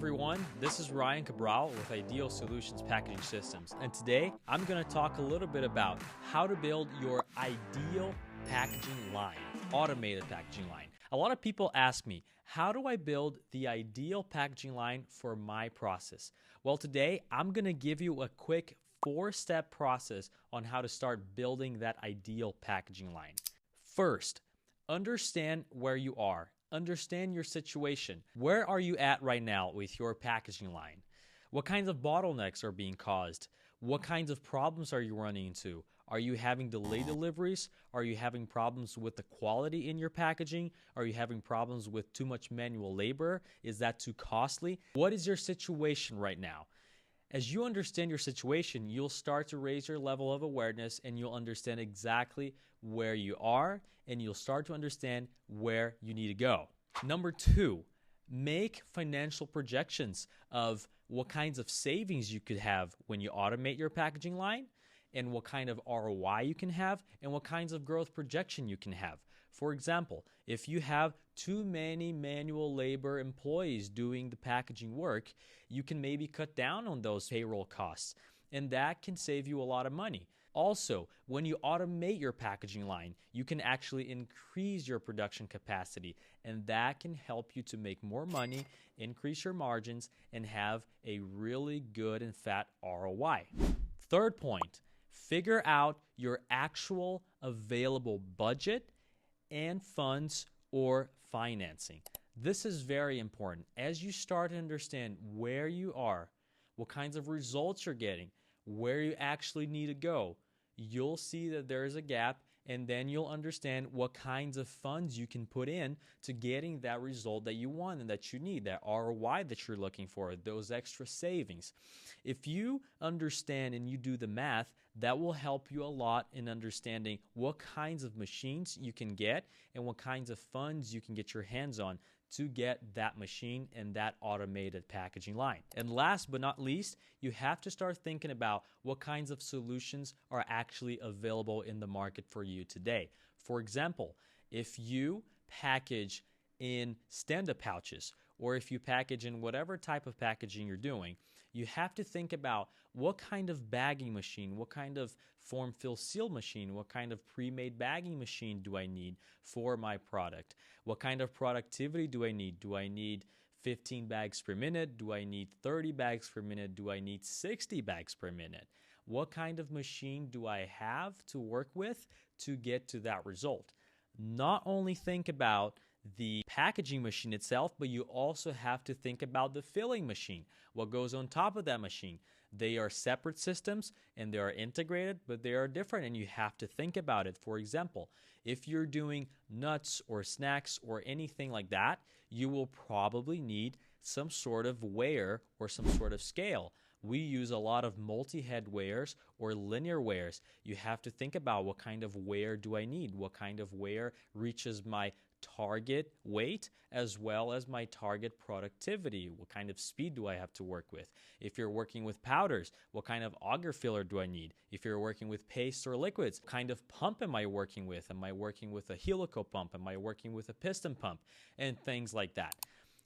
Everyone, this is Ryan Cabral with Ideal Solutions Packaging Systems, and today I'm going to talk a little bit about how to build your ideal packaging line, automated packaging line. A lot of people ask me, how do I build the ideal packaging line for my process? Well, today I'm going to give you a quick 4-step process on how to start building that ideal packaging line. First, understand where you are. Understand your situation. Where are you at right now with your packaging line? What kinds of bottlenecks are being caused? What kinds of problems are you running into? Are you having delayed deliveries? Are you having problems with the quality in your packaging? Are you having problems with too much manual labor? Is that too costly? What is your situation right now? As you understand your situation, you'll start to raise your level of awareness and you'll understand exactly where you are and you'll start to understand where you need to go. Number 2, make financial projections of what kinds of savings you could have when you automate your packaging line, and what kind of ROI you can have, and what kinds of growth projection you can have. For example, if you have too many manual labor employees doing the packaging work, you can maybe cut down on those payroll costs, and that can save you a lot of money. Also, when you automate your packaging line, you can actually increase your production capacity, and that can help you to make more money, increase your margins, and have a really good and fat ROI. Third point, figure out your actual available budget and funds or financing. This is very important. As you start to understand where you are, what kinds of results you're getting, where you actually need to go, you'll see that there is a gap, and then you'll understand what kinds of funds you can put in to getting that result that you want and that you need, that ROI that you're looking for, those extra savings. If you understand and you do the math, that will help you a lot in understanding what kinds of machines you can get and what kinds of funds you can get your hands on to get that machine and that automated packaging line. And last but not least, you have to start thinking about what kinds of solutions are actually available in the market for you today. For example, if you package in stand-up pouches, or if you package in whatever type of packaging you're doing, you have to think about what kind of bagging machine, what kind of form, fill, seal machine, what kind of pre-made bagging machine do I need for my product? What kind of productivity do I need? Do I need 15 bags per minute? Do I need 30 bags per minute? Do I need 60 bags per minute? What kind of machine do I have to work with to get to that result? Not only think about the packaging machine itself, but you also have to think about the filling machine, what goes on top of that machine. They are separate systems and they are integrated, but they are different, and you have to think about it. For example, if you're doing nuts or snacks or anything like that, you will probably need some sort of weigher or some sort of scale. We use a lot of multi-head weighers or linear weighers. You have to think about what kind of weigher do I need? What kind of weigher reaches my target weight as well as my target productivity? What kind of speed do I have to work with? If you're working with powders, what kind of auger filler do I need? If you're working with paste or liquids, what kind of pump am I working with? Am I working with a helical pump? Am I working with a piston pump? And things like that.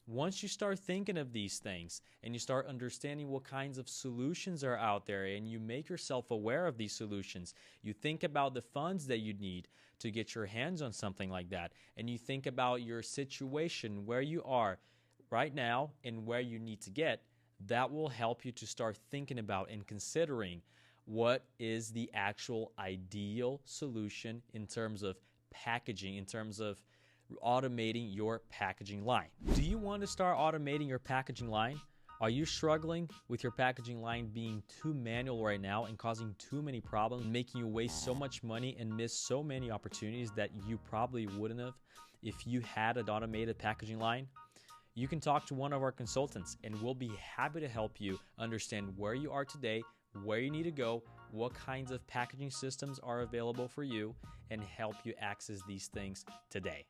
Once you start thinking of these things and you start understanding what kinds of solutions are out there and you make yourself aware of these solutions, you think about the funds that you need to get your hands on something like that, and you think about your situation, where you are right now and where you need to get, that will help you to start thinking about and considering what is the actual ideal solution in terms of packaging, in terms of automating your packaging line. Do you want to start automating your packaging line? Are you struggling with your packaging line being too manual right now and causing too many problems, making you waste so much money and miss so many opportunities that you probably wouldn't have if you had an automated packaging line? You can talk to one of our consultants and we'll be happy to help you understand where you are today, where you need to go, what kinds of packaging systems are available for you, and help you access these things today.